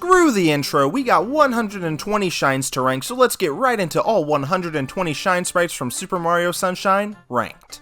Screw the intro, we got 120 shines to rank, so let's get right into all 120 shine sprites from Super Mario Sunshine ranked.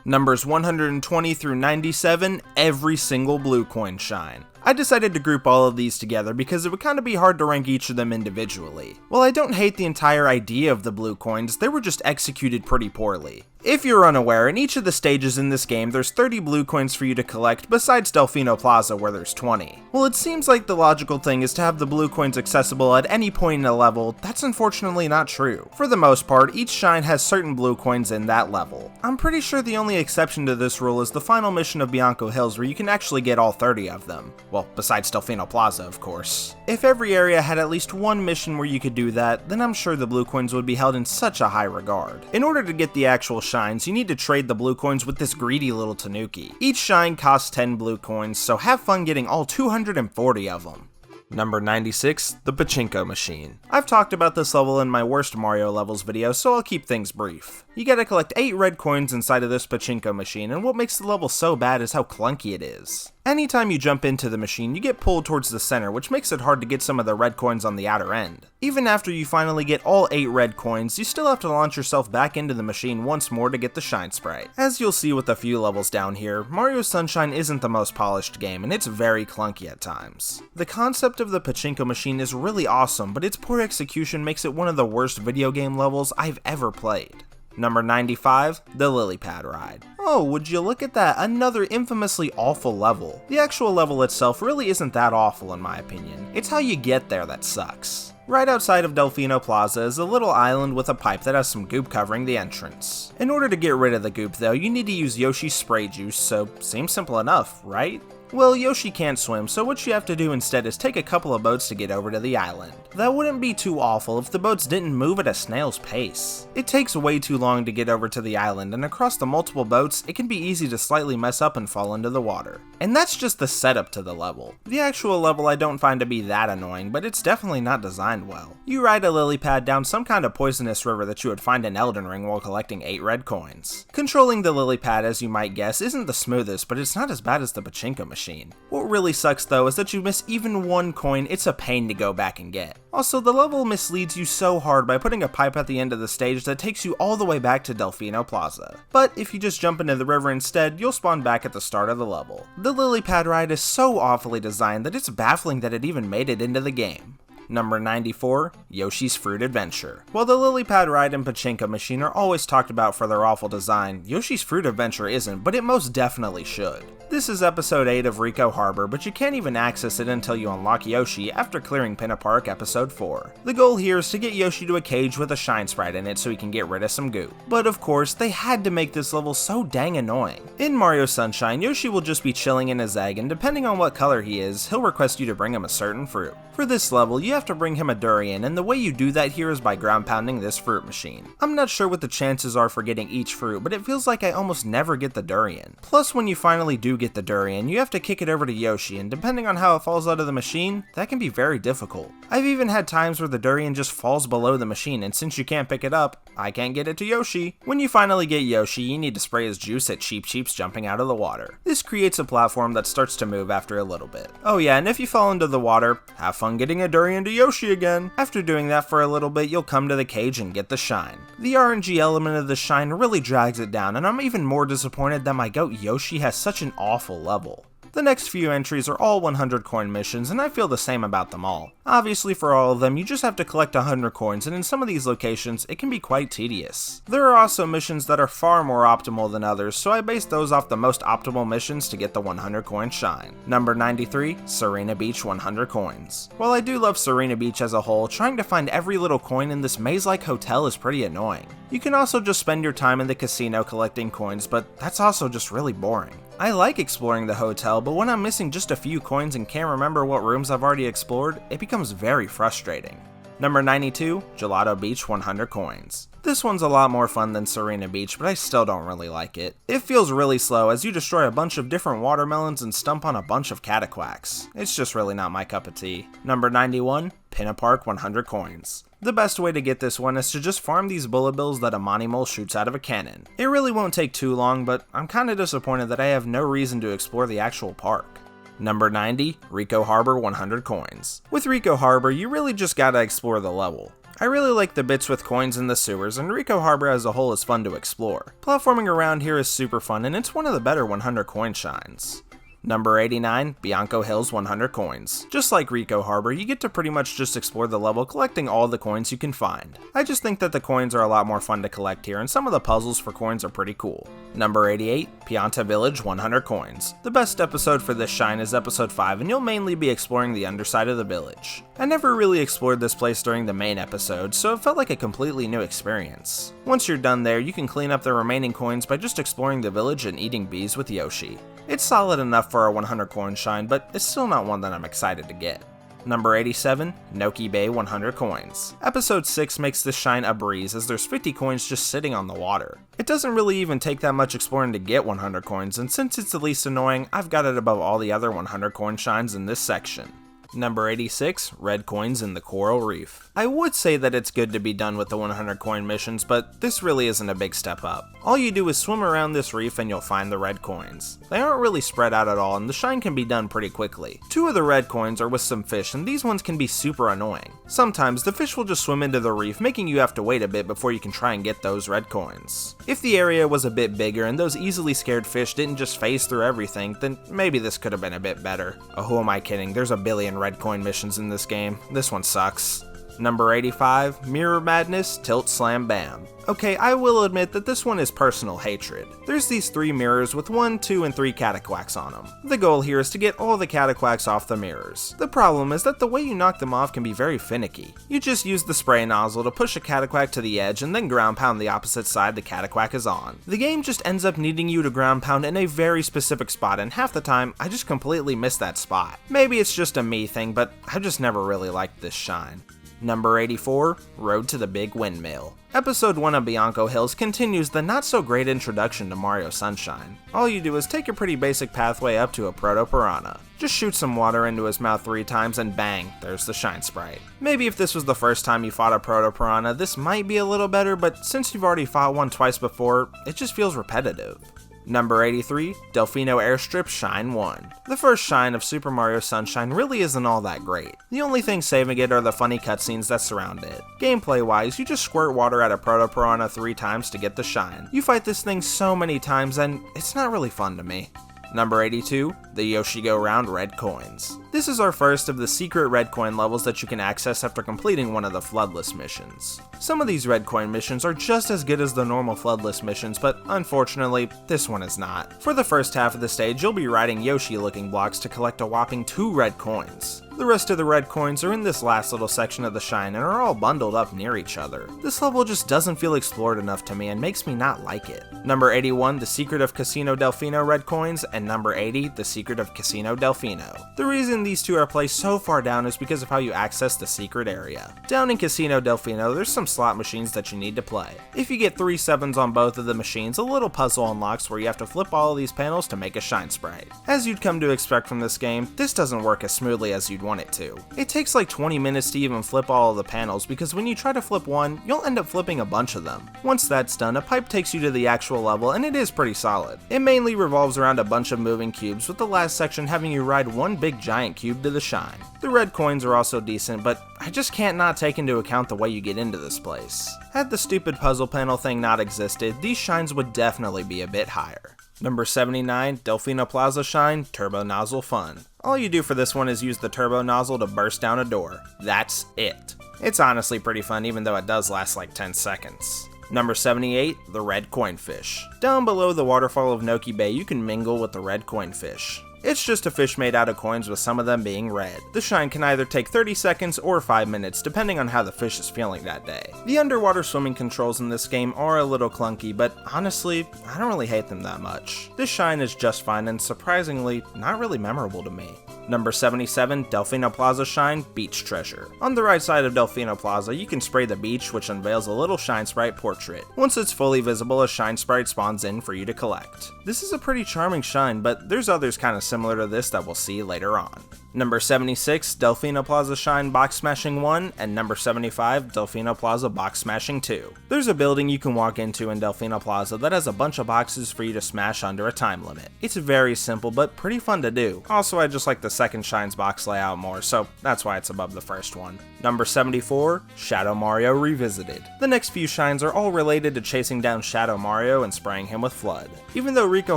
Numbers 120 through 97, every single blue coin shine. I decided to group all of these together because it would kind of be hard to rank each of them individually. While I don't hate the entire idea of the blue coins, they were just executed pretty poorly. If you're unaware, in each of the stages in this game, there's 30 blue coins for you to collect besides Delfino Plaza where there's 20. Well, it seems like the logical thing is to have the blue coins accessible at any point in a level. That's unfortunately not true. For the most part, each shine has certain blue coins in that level. I'm pretty sure the only exception to this rule is the final mission of Bianco Hills where you can actually get all 30 of them. Well, besides Delfino Plaza, of course. If every area had at least one mission where you could do that, then I'm sure the blue coins would be held in such a high regard. In order to get the actual shines, you need to trade the blue coins with this greedy little tanuki. Each shine costs 10 blue coins, so have fun getting all 240 of them. Number 96, the Pachinko Machine. I've talked about this level in my worst Mario levels video, so I'll keep things brief. You gotta collect 8 red coins inside of this Pachinko machine, and what makes the level so bad is how clunky it is. Anytime you jump into the machine, you get pulled towards the center, which makes it hard to get some of the red coins on the outer end. Even after you finally get all 8 red coins, you still have to launch yourself back into the machine once more to get the shine sprite. As you'll see with a few levels down here, Mario Sunshine isn't the most polished game, and it's very clunky at times. The concept of the Pachinko machine is really awesome, but its poor execution makes it one of the worst video game levels I've ever played. Number 95, the Lily Pad Ride. Oh, would you look at that, another infamously awful level. The actual level itself really isn't that awful in my opinion, it's how you get there that sucks. Right outside of Delfino Plaza is a little island with a pipe that has some goop covering the entrance. In order to get rid of the goop though, you need to use Yoshi's spray juice, so seems simple enough, right? Well, Yoshi can't swim, so what you have to do instead is take a couple of boats to get over to the island. That wouldn't be too awful if the boats didn't move at a snail's pace. It takes way too long to get over to the island, and across the multiple boats, it can be easy to slightly mess up and fall into the water. And that's just the setup to the level. The actual level I don't find to be that annoying, but it's definitely not designed well. You ride a lily pad down some kind of poisonous river that you would find in Elden Ring while collecting 8 red coins. Controlling the lily pad, as you might guess, isn't the smoothest, but it's not as bad as the Pachinko machine. What really sucks though is that you miss even one coin, it's a pain to go back and get. Also, the level misleads you so hard by putting a pipe at the end of the stage that takes you all the way back to Delfino Plaza. But if you just jump into the river instead, you'll spawn back at the start of the level. The lily pad ride is so awfully designed that it's baffling that it even made it into the game. Number 94, Yoshi's Fruit Adventure. While the Lily Pad Ride and Pachinko Machine are always talked about for their awful design, Yoshi's Fruit Adventure isn't, but it most definitely should. This is episode 8 of Rico Harbor, but you can't even access it until you unlock Yoshi after clearing Pinna Park episode 4. The goal here is to get Yoshi to a cage with a shine sprite in it so he can get rid of some goop. But of course, they had to make this level so dang annoying. In Mario Sunshine, Yoshi will just be chilling in his egg, and depending on what color he is, he'll request you to bring him a certain fruit. For this level, you have to bring him a durian, and the way you do that here is by ground pounding this fruit machine. I'm not sure what the chances are for getting each fruit, but it feels like I almost never get the durian. Plus, when you finally do get the durian, you have to kick it over to Yoshi, and depending on how it falls out of the machine, that can be very difficult. I've even had times where the durian just falls below the machine, and since you can't pick it up, I can't get it to Yoshi. When you finally get Yoshi, you need to spray his juice at Cheep Cheeps jumping out of the water. This creates a platform that starts to move after a little bit. Oh yeah, and if you fall into the water, have fun getting a durian to Yoshi again. After doing that for a little bit, you'll come to the cage and get the shine. The RNG element of the shine really drags it down, and I'm even more disappointed that my goat Yoshi has such an awful level. The next few entries are all 100 coin missions, and I feel the same about them all. Obviously for all of them, you just have to collect 100 coins, and in some of these locations, it can be quite tedious. There are also missions that are far more optimal than others, so I based those off the most optimal missions to get the 100 coin shine. Number 93, Serena Beach 100 coins. While I do love Serena Beach as a whole, trying to find every little coin in this maze-like hotel is pretty annoying. You can also just spend your time in the casino collecting coins, but that's also just really boring. I like exploring the hotel, but when I'm missing just a few coins and can't remember what rooms I've already explored, it becomes very frustrating. Number 92, Gelato Beach 100 coins. This one's a lot more fun than Serena Beach, but I still don't really like it. It feels really slow as you destroy a bunch of different watermelons and stump on a bunch of cataquacks. It's just really not my cup of tea. Number 91, Pinna Park 100 coins. The best way to get this one is to just farm these bullet bills that a Monty Mole shoots out of a cannon. It really won't take too long, but I'm kinda disappointed that I have no reason to explore the actual park. Number 90, Rico Harbor 100 coins. With Rico Harbor, you really just gotta explore the level. I really like the bits with coins in the sewers, and Rico Harbor as a whole is fun to explore. Platforming around here is super fun, and it's one of the better 100 coin shines. Number 89, Bianco Hills 100 coins. Just like Rico Harbor, you get to pretty much just explore the level collecting all the coins you can find. I just think that the coins are a lot more fun to collect here, and some of the puzzles for coins are pretty cool. Number 88, Pianta Village 100 coins. The best episode for this shine is episode 5, and you'll mainly be exploring the underside of the village. I never really explored this place during the main episode, so it felt like a completely new experience. Once you're done there, you can clean up the remaining coins by just exploring the village and eating bees with Yoshi. It's solid enough for a 100 coin shine, but it's still not one that I'm excited to get. Number 87, Noki Bay 100 coins. Episode 6 makes this shine a breeze as there's 50 coins just sitting on the water. It doesn't really even take that much exploring to get 100 coins, and since it's the least annoying, I've got it above all the other 100 coin shines in this section. Number 86, Red Coins in the Coral Reef. I would say that it's good to be done with the 100 coin missions, but this really isn't a big step up. All you do is swim around this reef and you'll find the red coins. They aren't really spread out at all, and the shine can be done pretty quickly. 2 of the red coins are with some fish, and these ones can be super annoying. Sometimes the fish will just swim into the reef, making you have to wait a bit before you can try and get those red coins. If the area was a bit bigger and those easily scared fish didn't just phase through everything, then maybe this could have been a bit better. Oh, who am I kidding? There's a billion red coin missions in this game. This one sucks. Number 85, Mirror Madness Tilt Slam Bam. Okay, I will admit that this one is personal hatred. There's these 3 mirrors with 1, 2, and 3 cataquacks on them. The goal here is to get all the cataquacks off the mirrors. The problem is that the way you knock them off can be very finicky. You just use the spray nozzle to push a cataquack to the edge and then ground pound the opposite side the cataquack is on. The game just ends up needing you to ground pound in a very specific spot, and half the time, I just completely miss that spot. Maybe it's just a me thing, but I just never really liked this shine. Number 84, Road to the Big Windmill. Episode 1 of Bianco Hills continues the not so great introduction to Mario Sunshine. All you do is take a pretty basic pathway up to a Proto-Piranha. Just shoot some water into his mouth 3 times and bang, there's the shine sprite. Maybe if this was the first time you fought a Proto-Piranha, this might be a little better, but since you've already fought one twice before, it just feels repetitive. Number 83, Delfino Airstrip Shine 1. The first shine of Super Mario Sunshine really isn't all that great. The only thing saving it are the funny cutscenes that surround it. Gameplay wise, you just squirt water at a Proto-Piranha 3 times to get the shine. You fight this thing so many times and it's not really fun to me. Number 82, the Yoshi Go Round Red Coins. This is our first of the secret red coin levels that you can access after completing one of the Floodless missions. Some of these red coin missions are just as good as the normal Floodless missions, but unfortunately, this one is not. For the first half of the stage, you'll be riding Yoshi looking blocks to collect a whopping 2 red coins. The rest of the red coins are in this last little section of the shine and are all bundled up near each other. This level just doesn't feel explored enough to me and makes me not like it. Number 81, The Secret of Casino Delfino red coins, and number 80, The Secret of Casino Delfino. The reason these 2 are placed so far down is because of how you access the secret area. Down in Casino Delfino, there's some slot machines that you need to play. If you get 3 sevens on both of the machines, a little puzzle unlocks where you have to flip all of these panels to make a shine sprite. As you'd come to expect from this game, this doesn't work as smoothly as you'd want it to. It takes like 20 minutes to even flip all of the panels because when you try to flip one, you'll end up flipping a bunch of them. Once that's done, a pipe takes you to the actual level and it is pretty solid. It mainly revolves around a bunch of moving cubes, with the last section having you ride one big giant cube to the shine. The red coins are also decent, but I just can't not take into account the way you get into this place. Had the stupid puzzle panel thing not existed, these shines would definitely be a bit higher. Number 79, Delfino Plaza Shine Turbo Nozzle Fun. All you do for this one is use the turbo nozzle to burst down a door. That's it. It's honestly pretty fun, even though it does last like 10 seconds. Number 78, the Red Coinfish. Down below the waterfall of Noki Bay, you can mingle with the red coinfish. It's just a fish made out of coins with some of them being red. The shine can either take 30 seconds or 5 minutes depending on how the fish is feeling that day. The underwater swimming controls in this game are a little clunky, but honestly, I don't really hate them that much. This shine is just fine and surprisingly not really memorable to me. Number 77, Delfino Plaza Shine Beach Treasure. On the right side of Delfino Plaza, you can spray the beach, which unveils a little Shine Sprite portrait. Once it's fully visible, a Shine Sprite spawns in for you to collect. This is a pretty charming shine, but there's others kind of similar to this that we'll see later on. Number 76, Delfino Plaza Shine Box Smashing 1, and number 75, Delfino Plaza Box Smashing 2. There's a building you can walk into in Delfino Plaza that has a bunch of boxes for you to smash under a time limit. It's very simple, but pretty fun to do. Also, I just like the second Shine's box layout more, so that's why it's above the first one. Number 74, Shadow Mario Revisited. The next few shines are all related to chasing down Shadow Mario and spraying him with Flood. Even though Rico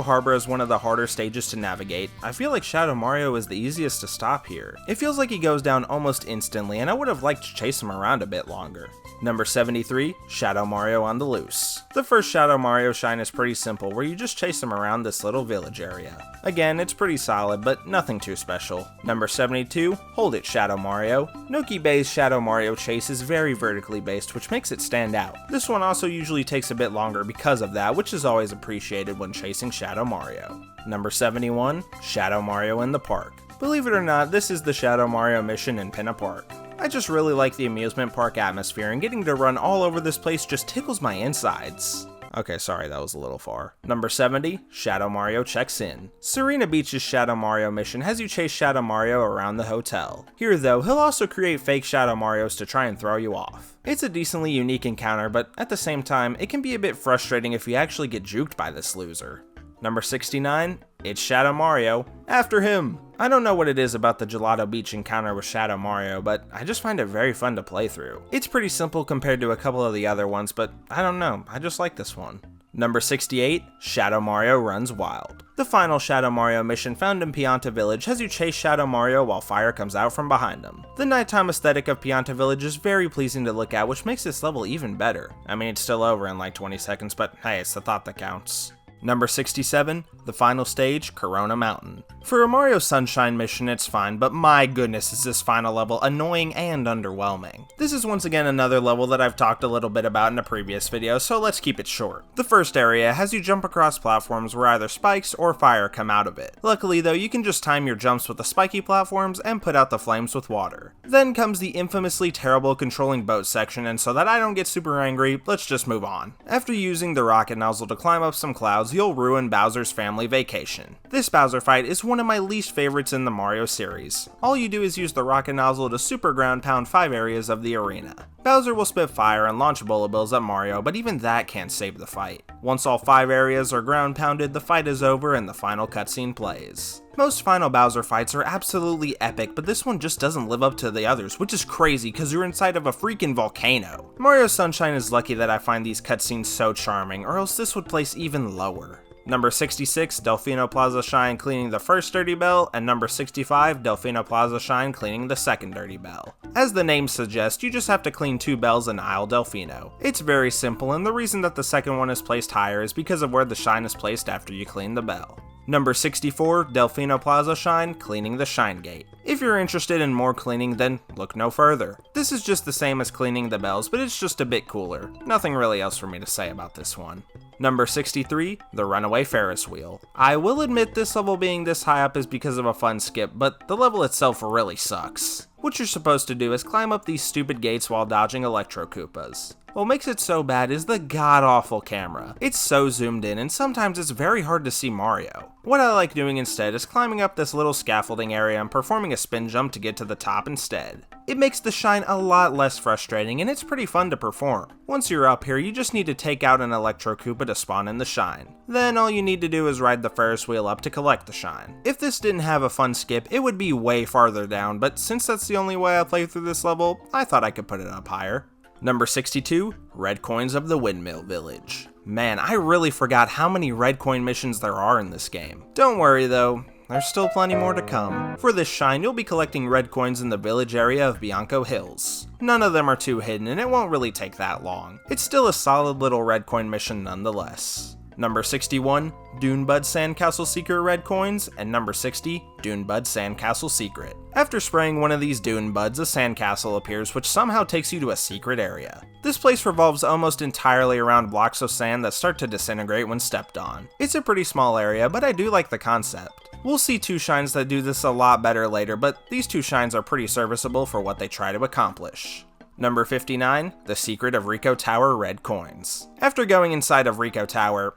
Harbor is one of the harder stages to navigate, I feel like Shadow Mario is the easiest to stop here. It feels like he goes down almost instantly, and I would have liked to chase him around a bit longer. Number 73, Shadow Mario on the Loose. The first Shadow Mario shine is pretty simple, where you just chase him around this little village area. Again, it's pretty solid, but nothing too special. Number 72, Hold It Shadow Mario. Noki Bay's Shadow Mario chase is very vertically based, which makes it stand out. This one also usually takes a bit longer because of that, which is always appreciated when chasing Shadow Mario. Number 71, Shadow Mario in the Park. Believe it or not, this is the Shadow Mario mission in Pinna Park. I just really like the amusement park atmosphere, and getting to run all over this place just tickles my insides. Okay, sorry, that was a little far. Number 70, Shadow Mario Checks In. Serena Beach's Shadow Mario mission has you chase Shadow Mario around the hotel. Here though, he'll also create fake Shadow Marios to try and throw you off. It's a decently unique encounter, but at the same time, it can be a bit frustrating if you actually get juked by this loser. Number 69, it's Shadow Mario. After him! I don't know what it is about the Gelato Beach encounter with Shadow Mario, but I just find it very fun to play through. It's pretty simple compared to a couple of the other ones, but I don't know, I just like this one. Number 68, Shadow Mario Runs Wild. The final Shadow Mario mission found in Pianta Village has you chase Shadow Mario while fire comes out from behind him. The nighttime aesthetic of Pianta Village is very pleasing to look at, which makes this level even better. I mean, it's still over in like 20 seconds, but hey, it's the thought that counts. Number 67, the final stage, Corona Mountain. For a Mario Sunshine mission, it's fine, but my goodness is this final level annoying and underwhelming. This is once again another level that I've talked a little bit about in a previous video, so let's keep it short. The first area has you jump across platforms where either spikes or fire come out of it. Luckily though, you can just time your jumps with the spiky platforms and put out the flames with water. Then comes the infamously terrible controlling boat section, and so that I don't get super angry, let's just move on. After using the rocket nozzle to climb up some clouds, you'll ruin Bowser's family vacation. This Bowser fight is one of my least favorites in the Mario series. All you do is use the rocket nozzle to super ground pound 5 areas of the arena. Bowser will spit fire and launch bullet bills at Mario, but even that can't save the fight. Once all 5 areas are ground pounded, the fight is over and the final cutscene plays. Most final Bowser fights are absolutely epic, but this one just doesn't live up to the others, which is crazy because you're inside of a freaking volcano. Mario Sunshine is lucky that I find these cutscenes so charming, or else this would place even lower. Number 66, Delfino Plaza Shine cleaning the first Dirty Bell, and number 65, Delfino Plaza Shine cleaning the second Dirty Bell. As the name suggests, you just have to clean 2 bells in Isle Delfino. It's very simple, and the reason that the second one is placed higher is because of where the shine is placed after you clean the bell. Number 64, Delfino Plaza Shine, cleaning the Shine Gate. If you're interested in more cleaning, then look no further. This is just the same as cleaning the bells, but it's just a bit cooler. Nothing really else for me to say about this one. Number 63, the Runaway Ferris Wheel. I will admit this level being this high up is because of a fun skip, but the level itself really sucks. What you're supposed to do is climb up these stupid gates while dodging Electro Koopas. What makes it so bad is the god-awful camera. It's so zoomed in, and sometimes it's very hard to see Mario. What I like doing instead is climbing up this little scaffolding area and performing a spin jump to get to the top instead. It makes the shine a lot less frustrating, and it's pretty fun to perform. Once you're up here, you just need to take out an Electro Koopa to spawn in the shine. Then all you need to do is ride the Ferris wheel up to collect the shine. If this didn't have a fun skip, it would be way farther down, but since that's the only way I play through this level, I thought I could put it up higher. Number 62, Red Coins of the Windmill Village. Man, I really forgot how many red coin missions there are in this game. Don't worry though, there's still plenty more to come. For this shine, you'll be collecting red coins in the village area of Bianco Hills. None of them are too hidden and it won't really take that long. It's still a solid little red coin mission nonetheless. Number 61, Dunebud Sandcastle Secret Red Coins, and number 60, Dunebud Sandcastle Secret. After spraying one of these Dunebuds, a sandcastle appears which somehow takes you to a secret area. This place revolves almost entirely around blocks of sand that start to disintegrate when stepped on. It's a pretty small area, but I do like the concept. We'll see 2 shines that do this a lot better later, but these 2 shines are pretty serviceable for what they try to accomplish. Number 59, The Secret of Rico Tower Red Coins. After going inside of Rico Tower,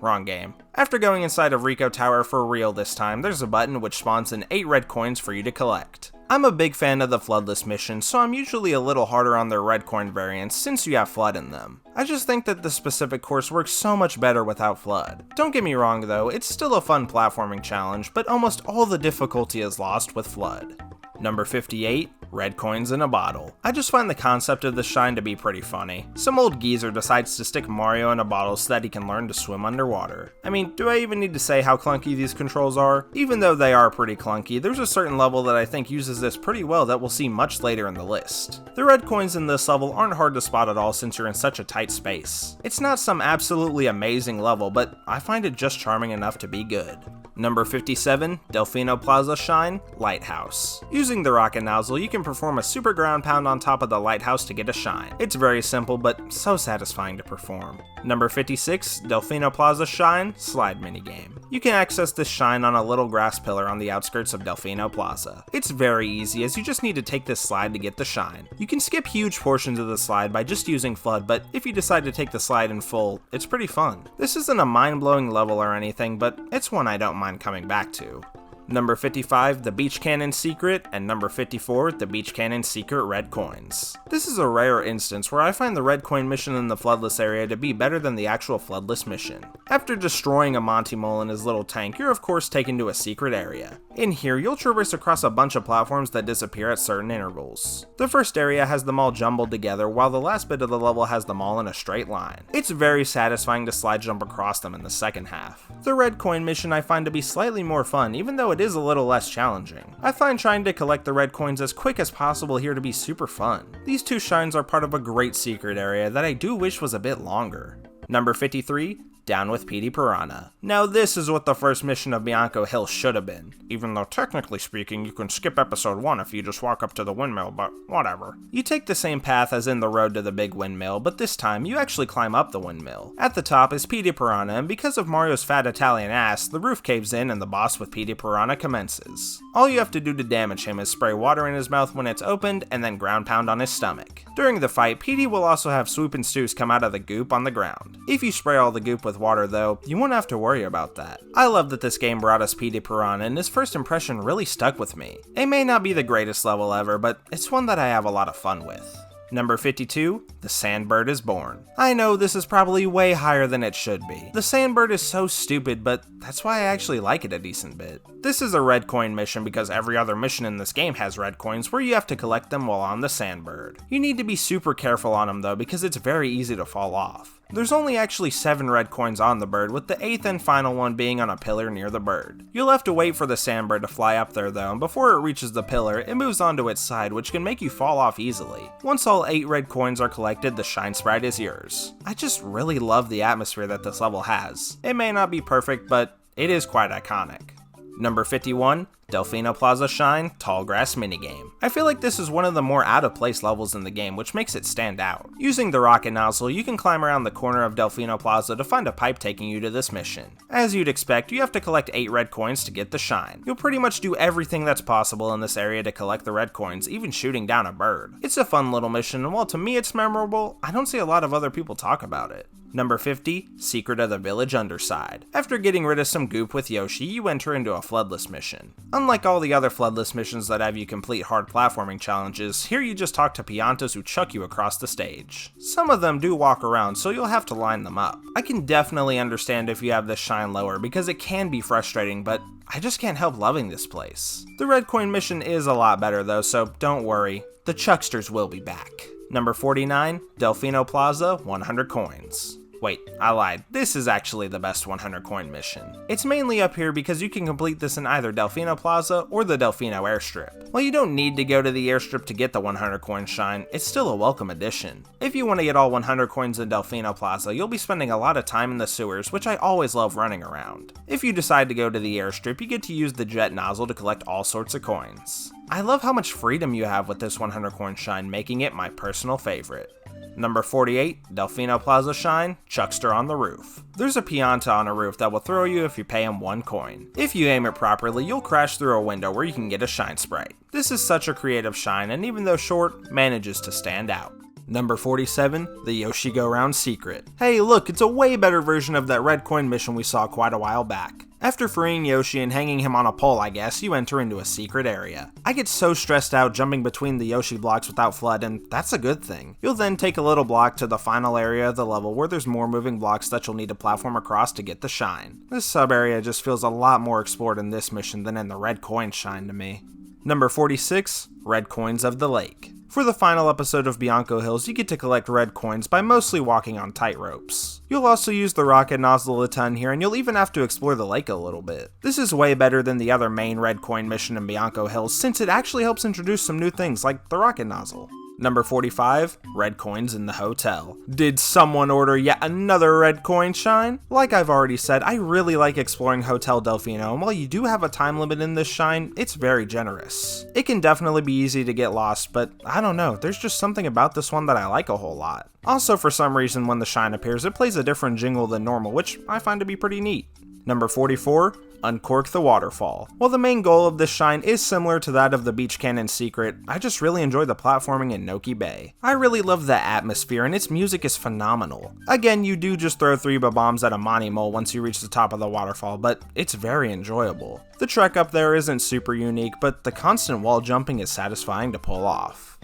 wrong game. After going inside of Rico Tower for real this time, there's a button which spawns in 8 red coins for you to collect. I'm a big fan of the Floodless mission, so I'm usually a little harder on their red coin variants since you have Flood in them. I just think that the specific course works so much better without Flood. Don't get me wrong though, it's still a fun platforming challenge, but almost all the difficulty is lost with Flood. Number 58, Red Coins in a Bottle. I just find the concept of this shine to be pretty funny. Some old geezer decides to stick Mario in a bottle so that he can learn to swim underwater. I mean, do I even need to say how clunky these controls are? Even though they are pretty clunky, there's a certain level that I think uses this pretty well that we'll see much later in the list. The red coins in this level aren't hard to spot at all since you're in such a tight space. It's not some absolutely amazing level, but I find it just charming enough to be good. Number 57, Delfino Plaza Shine, Lighthouse. Using the rocket nozzle, you can perform a super ground pound on top of the lighthouse to get a shine. It's very simple, but so satisfying to perform. Number 56, Delfino Plaza Shine, Slide Minigame. You can access this shine on a little grass pillar on the outskirts of Delfino Plaza. It's very easy as you just need to take this slide to get the shine. You can skip huge portions of the slide by just using Flood, but if you decide to take the slide in full, it's pretty fun. This isn't a mind-blowing level or anything, but it's one I don't mind coming back to. Number 55, The Beach Cannon Secret, and number 54, The Beach Cannon Secret Red Coins. This is a rare instance where I find the red coin mission in the Floodless area to be better than the actual Floodless mission. After destroying a Monty Mole in his little tank, you're of course taken to a secret area. In here, you'll traverse across a bunch of platforms that disappear at certain intervals. The first area has them all jumbled together, while the last bit of the level has them all in a straight line. It's very satisfying to slide jump across them in the second half. The red coin mission I find to be slightly more fun, even though it is a little less challenging. I find trying to collect the red coins as quick as possible here to be super fun. These two shines are part of a great secret area that I do wish was a bit longer. Number 53, Down with Petey Piranha. Now this is what the first mission of Bianco Hill should have been, even though technically speaking you can skip episode 1 if you just walk up to the windmill, but whatever. You take the same path as in the road to the big windmill, but this time you actually climb up the windmill. At the top is Petey Piranha, and because of Mario's fat Italian ass, the roof caves in and the boss with Petey Piranha commences. All you have to do to damage him is spray water in his mouth when it's opened, and then ground pound on his stomach. During the fight, Petey will also have Swoop and Stews come out of the goop on the ground. If you spray all the goop with water though, you won't have to worry about that. I love that this game brought us Petey Piranha, and his first impression really stuck with me. It may not be the greatest level ever, but it's one that I have a lot of fun with. Number 52, The Sandbird is Born. I know this is probably way higher than it should be. The Sandbird is so stupid, but that's why I actually like it a decent bit. This is a red coin mission because every other mission in this game has red coins where you have to collect them while on the Sandbird. You need to be super careful on them though because it's very easy to fall off. There's only actually 7 red coins on the bird, with the 8th and final one being on a pillar near the bird. You'll have to wait for the Sandbird to fly up there though, and before it reaches the pillar, it moves onto its side, which can make you fall off easily. Once all 8 red coins are collected, the shine sprite is yours. I just really love the atmosphere that this level has. It may not be perfect, but it is quite iconic. Number 51, Delfino Plaza Shine, Tall Grass Minigame. I feel like this is one of the more out of place levels in the game, which makes it stand out. Using the rocket nozzle, you can climb around the corner of Delfino Plaza to find a pipe taking you to this mission. As you'd expect, you have to collect 8 red coins to get the shine. You'll pretty much do everything that's possible in this area to collect the red coins, even shooting down a bird. It's a fun little mission, and while to me it's memorable, I don't see a lot of other people talk about it. Number 50, Secret of the Village Underside. After getting rid of some goop with Yoshi, you enter into a Floodless mission. Unlike all the other Floodless missions that have you complete hard platforming challenges, here you just talk to Piantas who chuck you across the stage. Some of them do walk around, so you'll have to line them up. I can definitely understand if you have this shine lower because it can be frustrating, but I just can't help loving this place. The red coin mission is a lot better though, so don't worry, the chucksters will be back. Number 49, Delfino Plaza, 100 coins. Wait, I lied. This is actually the best 100 coin mission. It's mainly up here because you can complete this in either Delfino Plaza or the Delfino Airstrip. While you don't need to go to the airstrip to get the 100 coin shine, it's still a welcome addition. If you want to get all 100 coins in Delfino Plaza, you'll be spending a lot of time in the sewers, which I always love running around. If you decide to go to the airstrip, you get to use the jet nozzle to collect all sorts of coins. I love how much freedom you have with this 100 coin shine, making it my personal favorite. Number 48, Delfino Plaza Shine, Chuckster on the Roof. There's a Pianta on a roof that will throw you if you pay him 1 coin. If you aim it properly, you'll crash through a window where you can get a shine sprite. This is such a creative shine, and even though short, manages to stand out. Number 47, the Yoshi Go Round Secret. Hey look, it's a way better version of that red coin mission we saw quite a while back. After freeing Yoshi and hanging him on a pole, I guess, you enter into a secret area. I get so stressed out jumping between the Yoshi blocks without FLUDD, and that's a good thing. You'll then take a little block to the final area of the level where there's more moving blocks that you'll need to platform across to get the shine. This sub area just feels a lot more explored in this mission than in the red coin shine to me. Number 46, Red Coins of the Lake. For the final episode of Bianco Hills, you get to collect red coins by mostly walking on tight ropes. You'll also use the rocket nozzle a ton here, and you'll even have to explore the lake a little bit. This is way better than the other main red coin mission in Bianco Hills, since it actually helps introduce some new things like the rocket nozzle. Number 45, Red Coins in the Hotel. Did someone order yet another red coin shine? Like I've already said, I really like exploring Hotel Delfino, and while you do have a time limit in this shine, it's very generous. It can definitely be easy to get lost, but I don't know, there's just something about this one that I like a whole lot. Also, for some reason when the shine appears, it plays a different jingle than normal, which I find to be pretty neat. Number 44, Uncork the Waterfall. While the main goal of this shine is similar to that of the Beach Cannon Secret, I just really enjoy the platforming in Noki Bay. I really love the atmosphere, and its music is phenomenal. Again, you do just throw 3 bombs at a Monty Mole once you reach the top of the waterfall, but it's very enjoyable. The trek up there isn't super unique, but the constant wall jumping is satisfying to pull off.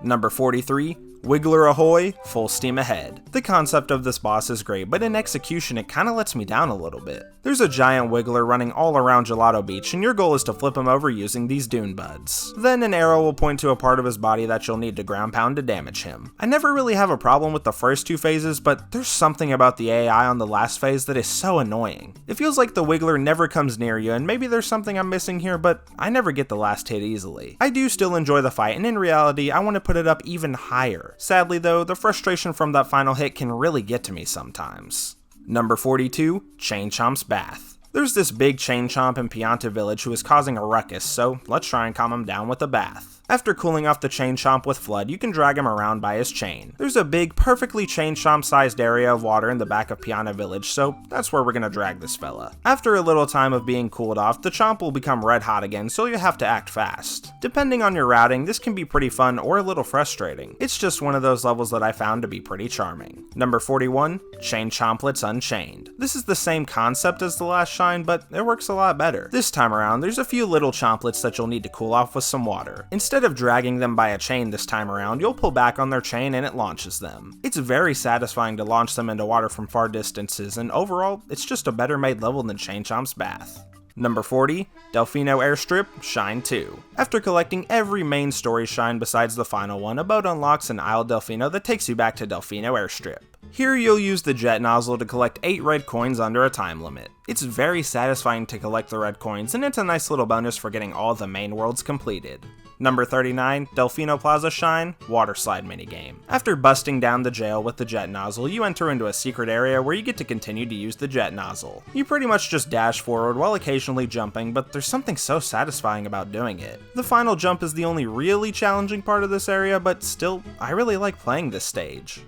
Number 43, Wiggler Ahoy, Full Steam Ahead. The concept of this boss is great, but in execution it kinda lets me down a little bit. There's a giant wiggler running all around Gelato Beach, and your goal is to flip him over using these dune buds. Then an arrow will point to a part of his body that you'll need to ground pound to damage him. I never really have a problem with the first 2 phases, but there's something about the AI on the last phase that is so annoying. It feels like the wiggler never comes near you, and maybe there's something I'm missing here, but I never get the last hit easily. I do still enjoy the fight, and in reality, I want to put it up even higher. Sadly though, the frustration from that final hit can really get to me sometimes. Number 42, Chain Chomp's Bath. There's this big Chain Chomp in Pianta Village who is causing a ruckus, so let's try and calm him down with a bath. After cooling off the Chain Chomp with FLUDD, you can drag him around by his chain. There's a big, perfectly Chain Chomp-sized area of water in the back of Pianta Village, so that's where we're gonna drag this fella. After a little time of being cooled off, the Chomp will become red hot again, so you have to act fast. Depending on your routing, this can be pretty fun or a little frustrating. It's just one of those levels that I found to be pretty charming. Number 41, Chain Chomplets Unchained. This is the same concept as the last shine, but it works a lot better. This time around, there's a few little chomplets that you'll need to cool off with some water. Instead of dragging them by a chain this time around, you'll pull back on their chain and it launches them. It's very satisfying to launch them into water from far distances, and overall, it's just a better made level than Chain Chomp's Bath. Number 40, Delfino Airstrip, Shine 2. After collecting every main story shine besides the final one, a boat unlocks an Isle Delfino that takes you back to Delfino Airstrip. Here you'll use the jet nozzle to collect 8 red coins under a time limit. It's very satisfying to collect the red coins, and it's a nice little bonus for getting all the main worlds completed. Number 39, Delfino Plaza Shine, Water Slide Minigame. After busting down the jail with the jet nozzle, you enter into a secret area where you get to continue to use the jet nozzle. You pretty much just dash forward while occasionally jumping, but there's something so satisfying about doing it. The final jump is the only really challenging part of this area, but still, I really like playing this stage.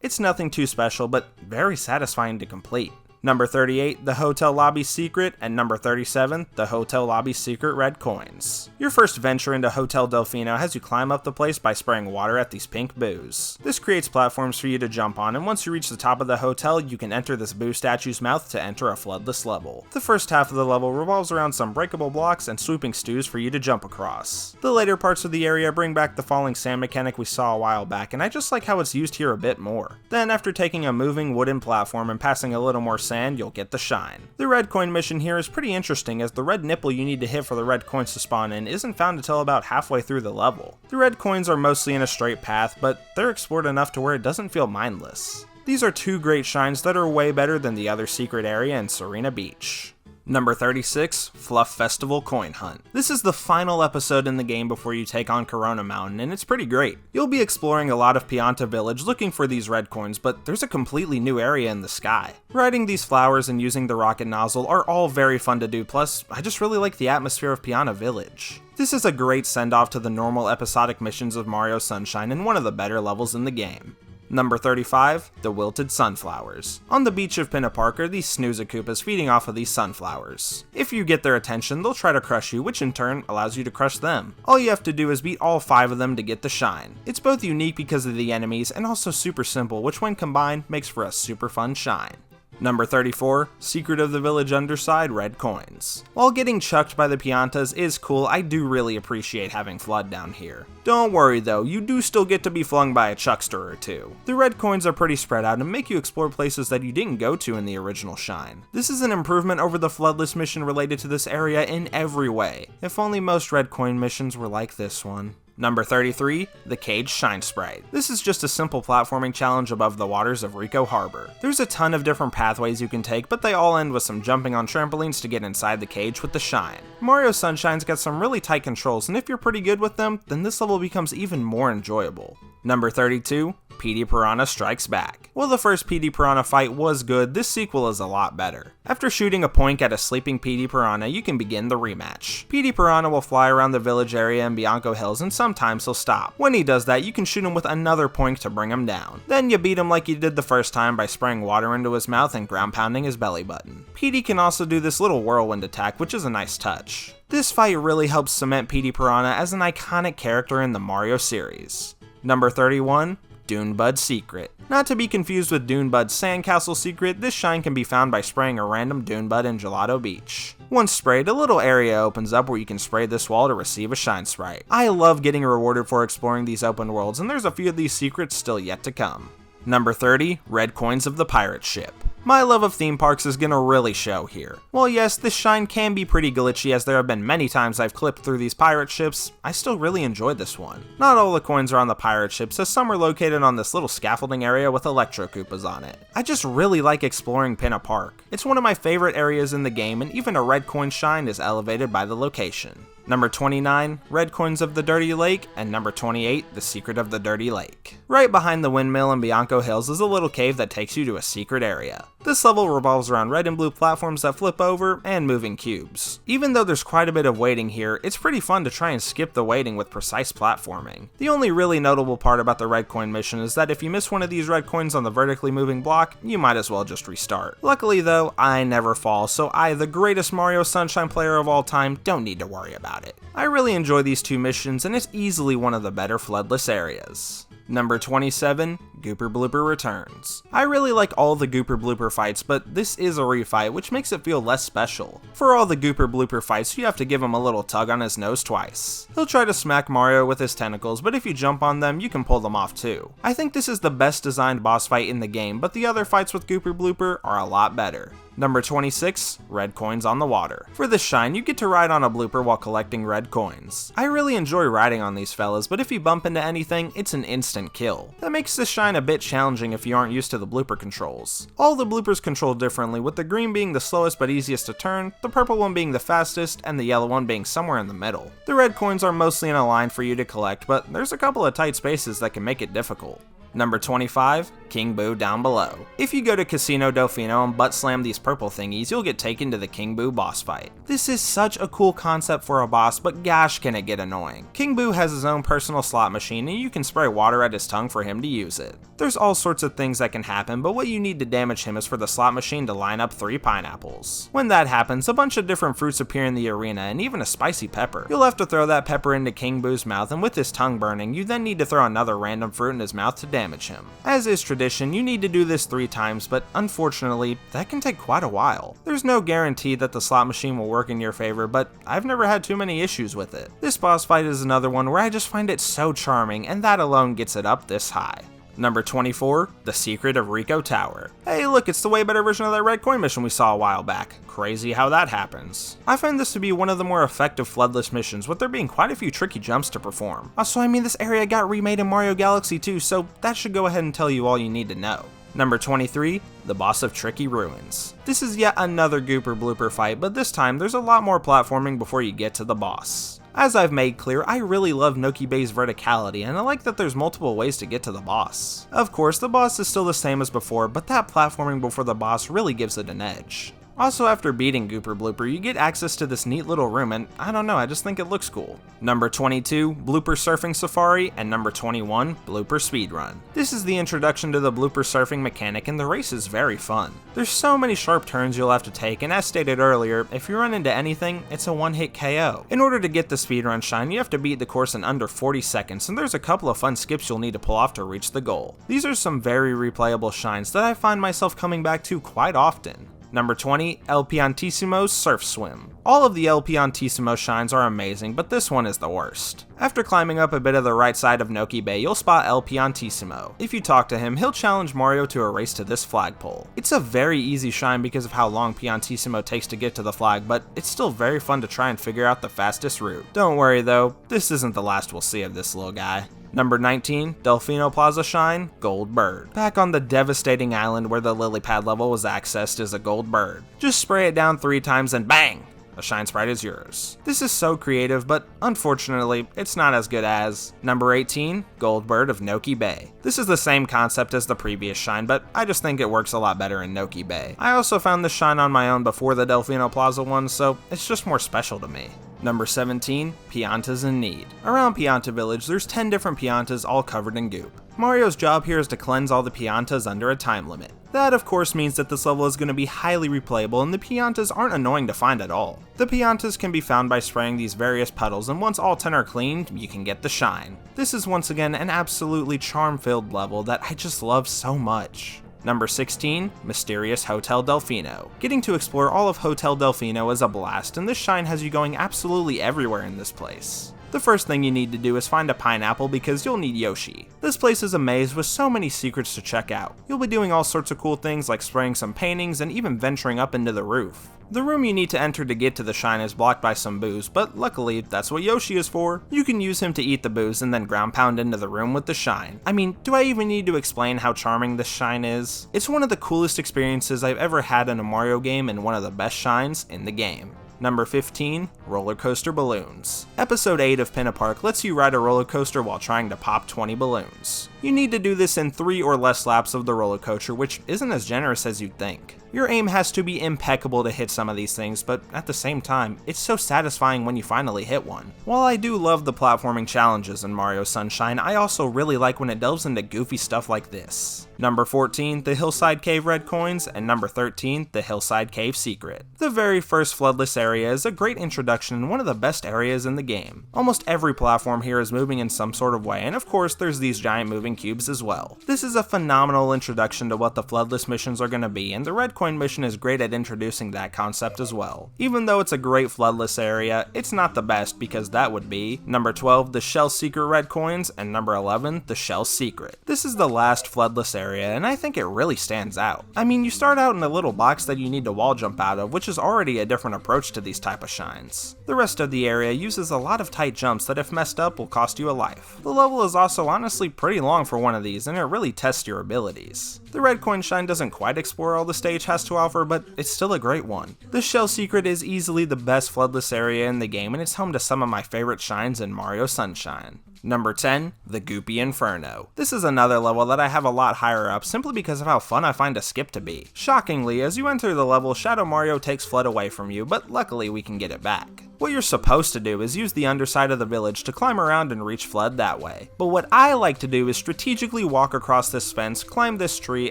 It's nothing too special, but very satisfying to complete. Number 38, the Hotel Lobby Secret, and number 37, the Hotel Lobby Secret Red Coins. Your first venture into Hotel Delfino has you climb up the place by spraying water at these pink boos. This creates platforms for you to jump on, and once you reach the top of the hotel, you can enter this boo statue's mouth to enter a floodless level. The first half of the level revolves around some breakable blocks and swooping stews for you to jump across. The later parts of the area bring back the falling sand mechanic we saw a while back, and I just like how it's used here a bit more. Then, after taking a moving wooden platform and passing a little more sand, you'll get the shine. The red coin mission here is pretty interesting, as the red nipple you need to hit for the red coins to spawn in isn't found until about halfway through the level. The red coins are mostly in a straight path, but they're explored enough to where it doesn't feel mindless. These are 2 great shines that are way better than the other secret area in Serena Beach. Number 36, Fluff Festival Coin Hunt. This is the final episode in the game before you take on Corona Mountain, and it's pretty great. You'll be exploring a lot of Pianta Village looking for these red coins, but there's a completely new area in the sky. Riding these flowers and using the rocket nozzle are all very fun to do, plus I just really like the atmosphere of Pianta Village. This is a great send-off to the normal episodic missions of Mario Sunshine and one of the better levels in the game. Number 35, the Wilted Sunflowers. On the beach of Pinnaparker, these Snoozakoopas feeding off of these sunflowers. If you get their attention, they'll try to crush you, which in turn allows you to crush them. All you have to do is beat all 5 of them to get the shine. It's both unique because of the enemies and also super simple, which when combined makes for a super fun shine. Number 34, Secret of the Village Underside Red Coins. While getting chucked by the Piantas is cool, I do really appreciate having FLUDD down here. Don't worry though, you do still get to be flung by a chuckster or two. The red coins are pretty spread out and make you explore places that you didn't go to in the original Shine. This is an improvement over the FLUDDless mission related to this area in every way. If only most red coin missions were like this one. Number 33, the Cage Shine Sprite. This is just a simple platforming challenge above the waters of Rico Harbor. There's a ton of different pathways you can take, but they all end with some jumping on trampolines to get inside the cage with the shine. Mario Sunshine's got some really tight controls, and if you're pretty good with them, then this level becomes even more enjoyable. Number 32, PD Piranha Strikes Back. While the first PD Piranha fight was good, this sequel is a lot better. After shooting a poink at a sleeping PD Piranha, you can begin the rematch. PD Piranha will fly around the village area in Bianco Hills and sometimes he'll stop. When he does that, you can shoot him with another poink to bring him down. Then you beat him like you did the first time by spraying water into his mouth and ground pounding his belly button. PD can also do this little whirlwind attack, which is a nice touch. This fight really helps cement PD Piranha as an iconic character in the Mario series. Number 31, Dunebud's Secret. Not to be confused with Dunebud's Sandcastle Secret, this shine can be found by spraying a random Dunebud in Gelato Beach. Once sprayed, a little area opens up where you can spray this wall to receive a shine sprite. I love getting rewarded for exploring these open worlds, and there's a few of these secrets still yet to come. Number 30, Red Coins of the Pirate Ship. My love of theme parks is gonna really show here. While yes, this shine can be pretty glitchy as there have been many times I've clipped through these pirate ships, I still really enjoyed this one. Not all the coins are on the pirate ships, as some are located on this little scaffolding area with Electro Koopas on it. I just really like exploring Pinna Park. It's one of my favorite areas in the game, and even a red coin shine is elevated by the location. Number 29, Red Coins of the Dirty Lake, and number 28, The Secret of the Dirty Lake. Right behind the windmill in Bianco Hills is a little cave that takes you to a secret area. This level revolves around red and blue platforms that flip over, and moving cubes. Even though there's quite a bit of waiting here, it's pretty fun to try and skip the waiting with precise platforming. The only really notable part about the red coin mission is that if you miss one of these red coins on the vertically moving block, you might as well just restart. Luckily though, I never fall, so I, the greatest Mario Sunshine player of all time, don't need to worry about it. I really enjoy these two missions, and it's easily one of the better FLUDDless areas. Number 27, Gooper Blooper Returns. I really like all the Gooper Blooper fights, but this is a refight, which makes it feel less special. For all the Gooper Blooper fights, you have to give him a little tug on his nose twice. He'll try to smack Mario with his tentacles, but if you jump on them, you can pull them off too. I think this is the best designed boss fight in the game, but the other fights with Gooper Blooper are a lot better. Number 26, Red Coins on the Water. For this shine, you get to ride on a blooper while collecting red coins. I really enjoy riding on these fellas, but if you bump into anything, it's an instant kill. That makes this shine a bit challenging if you aren't used to the blooper controls. All the bloopers control differently, with the green being the slowest but easiest to turn, the purple one being the fastest, and the yellow one being somewhere in the middle. The red coins are mostly in a line for you to collect, but there's a couple of tight spaces that can make it difficult. Number 25, King Boo Down Below. If you go to Casino Delfino and butt slam these purple thingies, you'll get taken to the King Boo boss fight. This is such a cool concept for a boss, but gosh can it get annoying. King Boo has his own personal slot machine, and you can spray water at his tongue for him to use it. There's all sorts of things that can happen, but what you need to damage him is for the slot machine to line up 3 pineapples. When that happens, a bunch of different fruits appear in the arena, and even a spicy pepper. You'll have to throw that pepper into King Boo's mouth, and with his tongue burning, you then need to throw another random fruit in his mouth to damage him. As is tradition, you need to do this 3 times, but unfortunately, that can take quite a while. There's no guarantee that the slot machine will work in your favor, but I've never had too many issues with it. This boss fight is another one where I just find it so charming, and that alone gets it up this high. Number 24, The Secret of Rico Tower. Hey look, it's the way better version of that red coin mission we saw a while back. Crazy how that happens. I find this to be one of the more effective FLUDDless missions, with there being quite a few tricky jumps to perform. Also, I mean, this area got remade in Mario Galaxy 2, so that should go ahead and tell you all you need to know. Number 23, the boss of Tricky Ruins. This is yet another Gooper Blooper fight, but this time there's a lot more platforming before you get to the boss. As I've made clear, I really love Noki Bay's verticality, and I like that there's multiple ways to get to the boss. Of course, the boss is still the same as before, but that platforming before the boss really gives it an edge. Also, after beating Gooper Blooper, you get access to this neat little room, and I don't know, I just think it looks cool. Number 22, Blooper Surfing Safari, and number 21, Blooper Speedrun. This is the introduction to the Blooper Surfing mechanic, and the race is very fun. There's so many sharp turns you'll have to take, and as stated earlier, if you run into anything, it's a one-hit KO. In order to get the speedrun shine, you have to beat the course in under 40 seconds, and there's a couple of fun skips you'll need to pull off to reach the goal. These are some very replayable shines that I find myself coming back to quite often. Number 20, El Piantissimo's Surf Swim. All of the El Piantissimo shines are amazing, but this one is the worst. After climbing up a bit of the right side of Noki Bay, you'll spot El Piantissimo. If you talk to him, he'll challenge Mario to a race to this flagpole. It's a very easy shine because of how long Piantissimo takes to get to the flag, but it's still very fun to try and figure out the fastest route. Don't worry though, this isn't the last we'll see of this little guy. Number 19, Delfino Plaza Shine, Gold Bird. Back on the devastating island where the lily pad level was accessed is a gold bird. Just spray it down 3 times and bang! A shine sprite is yours. This is so creative, but unfortunately, it's not as good as number 18, Gold Bird of Noki Bay. This is the same concept as the previous shine, but I just think it works a lot better in Noki Bay. I also found this shine on my own before the Delfino Plaza one, so it's just more special to me. Number 17, Piantas in Need. Around Pianta Village, there's 10 different Piantas all covered in goop. Mario's job here is to cleanse all the Piantas under a time limit. That of course means that this level is going to be highly replayable and the Piantas aren't annoying to find at all. The Piantas can be found by spraying these various puddles, and once all 10 are cleaned, you can get the shine. This is once again an absolutely charm-filled level that I just love so much. Number 16, Mysterious Hotel Delfino. Getting to explore all of Hotel Delfino is a blast, and this shine has you going absolutely everywhere in this place. The first thing you need to do is find a pineapple because you'll need Yoshi. This place is a maze with so many secrets to check out. You'll be doing all sorts of cool things like spraying some paintings and even venturing up into the roof. The room you need to enter to get to the shine is blocked by some booze, but luckily that's what Yoshi is for. You can use him to eat the booze and then ground pound into the room with the shine. I mean, do I even need to explain how charming this shine is? It's one of the coolest experiences I've ever had in a Mario game and one of the best shines in the game. Number 15, Roller Coaster Balloons. Episode 8 of Pinna Park lets you ride a roller coaster while trying to pop 20 balloons. You need to do this in 3 or less laps of the roller coaster, which isn't as generous as you'd think. Your aim has to be impeccable to hit some of these things, but at the same time, it's so satisfying when you finally hit one. While I do love the platforming challenges in Mario Sunshine, I also really like when it delves into goofy stuff like this. Number 14, the Hillside Cave Red Coins, and number 13, the Hillside Cave Secret. The very first floodless area is a great introduction and one of the best areas in the game. Almost every platform here is moving in some sort of way, and of course there's these giant moving cubes as well. This is a phenomenal introduction to what the floodless missions are going to be, and the Red Coin mission is great at introducing that concept as well. Even though it's a great floodless area, it's not the best because that would be number 12, the Shell Secret Red Coins, and number 11, the Shell Secret. This is the last floodless area, and I think it really stands out. I mean, you start out in a little box that you need to wall jump out of, which is already a different approach to these type of shines. The rest of the area uses a lot of tight jumps that if messed up will cost you a life. The level is also honestly pretty long for one of these, and it really tests your abilities. The Red Coin shine doesn't quite explore all the stage has to offer, but it's still a great one. The Shell Secret is easily the best floodless area in the game, and it's home to some of my favorite shines in Mario Sunshine. Number 10, the Goopy Inferno. This is another level that I have a lot higher up simply because of how fun I find a skip to be. Shockingly, as you enter the level, Shadow Mario takes FLUDD away from you, but luckily we can get it back. What you're supposed to do is use the underside of the village to climb around and reach FLUDD that way. But what I like to do is strategically walk across this fence, climb this tree,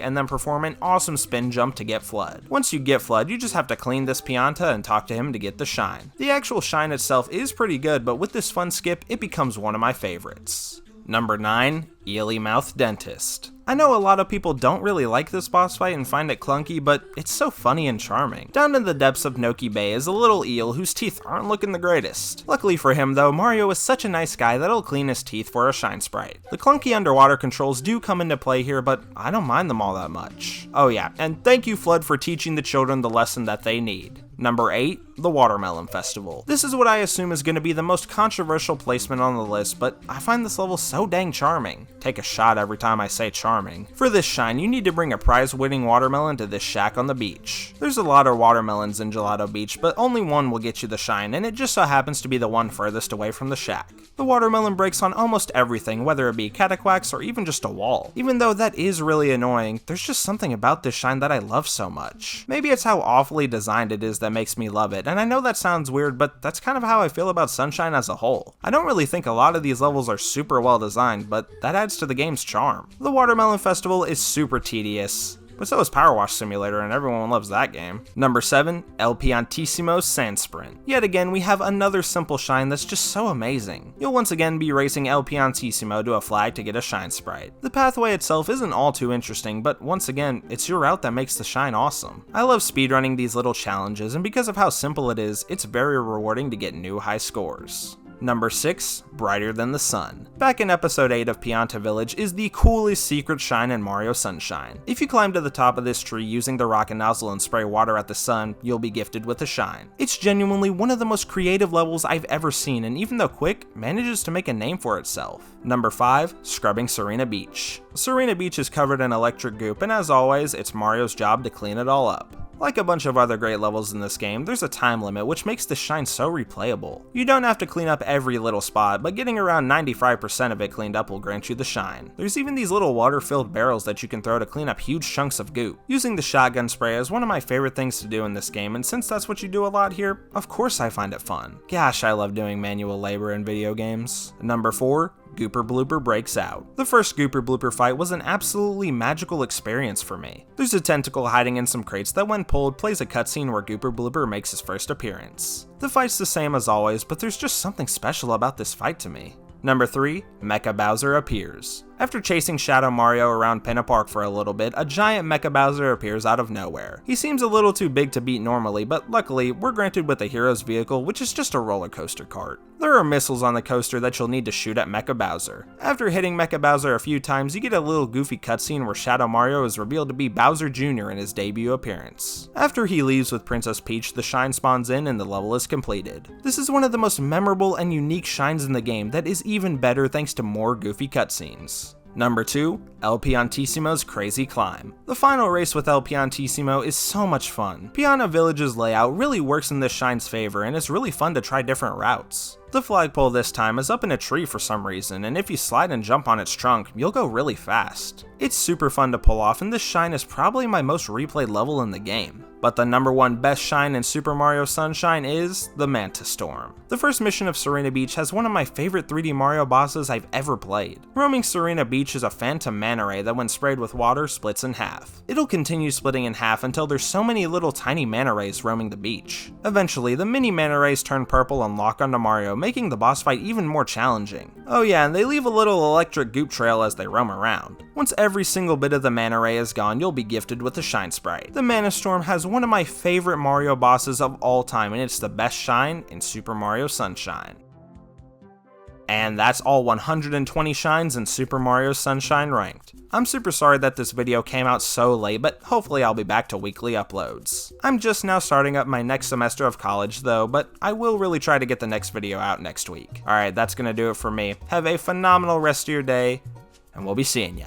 and then perform an awesome spin jump to get FLUDD. Once you get FLUDD, you just have to clean this Pianta and talk to him to get the shine. The actual shine itself is pretty good, but with this fun skip, it becomes one of my favorites. Number 9, Eely Mouth Dentist. I know a lot of people don't really like this boss fight and find it clunky, but it's so funny and charming. Down in the depths of Noki Bay is a little eel whose teeth aren't looking the greatest. Luckily for him though, Mario is such a nice guy that he'll clean his teeth for a shine sprite. The clunky underwater controls do come into play here, but I don't mind them all that much. Oh yeah, and thank you FLUDD for teaching the children the lesson that they need. Number 8, the Watermelon Festival. This is what I assume is going to be the most controversial placement on the list, but I find this level so dang charming. Take a shot every time I say charming. For this shine, you need to bring a prize-winning watermelon to this shack on the beach. There's a lot of watermelons in Gelato Beach, but only one will get you the shine, and it just so happens to be the one furthest away from the shack. The watermelon breaks on almost everything, whether it be cataquacks or even just a wall. Even though that is really annoying, there's just something about this shine that I love so much. Maybe it's how awfully designed it is that makes me love it, and I know that sounds weird, but that's kind of how I feel about Sunshine as a whole. I don't really think a lot of these levels are super well designed, but that adds to the game's charm. The Watermelon Festival is super tedious, but so is Power Wash Simulator, and everyone loves that game. Number 7, El Piantissimo Sand Sprint. Yet again, we have another simple shine that's just so amazing. You'll once again be racing El Piantissimo to a flag to get a shine sprite. The pathway itself isn't all too interesting, but once again, it's your route that makes the shine awesome. I love speedrunning these little challenges, and because of how simple it is, it's very rewarding to get new high scores. Number 6, Brighter Than the Sun. Back in episode 8 of Pianta Village is the coolest secret shine in Mario Sunshine. If you climb to the top of this tree using the rocket nozzle and spray water at the sun, you'll be gifted with a shine. It's genuinely one of the most creative levels I've ever seen, and even though quick, manages to make a name for itself. Number 5, Scrubbing Serena Beach. Serena Beach is covered in electric goop, and as always, it's Mario's job to clean it all up. Like a bunch of other great levels in this game, there's a time limit which makes this shine so replayable. You don't have to clean up every little spot, but getting around 95% of it cleaned up will grant you the shine. There's even these little water-filled barrels that you can throw to clean up huge chunks of goop. Using the shotgun spray is one of my favorite things to do in this game, and since that's what you do a lot here, of course I find it fun. Gosh, I love doing manual labor in video games. Number 4, Gooper Blooper Breaks Out. The first Gooper Blooper fight was an absolutely magical experience for me. There's a tentacle hiding in some crates that when pulled plays a cutscene where Gooper Blooper makes his first appearance. The fight's the same as always, but there's just something special about this fight to me. Number 3, Mecha Bowser Appears. After chasing Shadow Mario around Pinna Park for a little bit, a giant Mecha Bowser appears out of nowhere. He seems a little too big to beat normally, but luckily, we're granted with a hero's vehicle, which is just a roller coaster cart. There are missiles on the coaster that you'll need to shoot at Mecha Bowser. After hitting Mecha Bowser a few times, you get a little goofy cutscene where Shadow Mario is revealed to be Bowser Jr. in his debut appearance. After he leaves with Princess Peach, the shine spawns in and the level is completed. This is one of the most memorable and unique shines in the game that is even better thanks to more goofy cutscenes. Number 2, El Piantissimo's Crazy Climb. The final race with El Piantissimo is so much fun. Pianta Village's layout really works in this shine's favor, and it's really fun to try different routes. The flagpole this time is up in a tree for some reason, and if you slide and jump on its trunk, you'll go really fast. It's super fun to pull off, and this shine is probably my most replayed level in the game. But the number 1 best shine in Super Mario Sunshine is the Manta Storm. The first mission of Serena Beach has one of my favorite 3D Mario bosses I've ever played. Roaming Serena Beach is a phantom manta ray that when sprayed with water splits in half. It'll continue splitting in half until there's so many little tiny manta rays roaming the beach. Eventually, the mini manta rays turn purple and lock onto Mario, making the boss fight even more challenging. Oh yeah, and they leave a little electric goop trail as they roam around. Once every single bit of the manta ray is gone, you'll be gifted with a shine sprite. The Mana Storm has one of my favorite Mario bosses of all time, and it's the best shine in Super Mario Sunshine. And that's all 120 shines in Super Mario Sunshine ranked. I'm super sorry that this video came out so late, but hopefully I'll be back to weekly uploads. I'm just now starting up my next semester of college though, but I will really try to get the next video out next week. Alright, that's gonna do it for me. Have a phenomenal rest of your day, and we'll be seeing ya.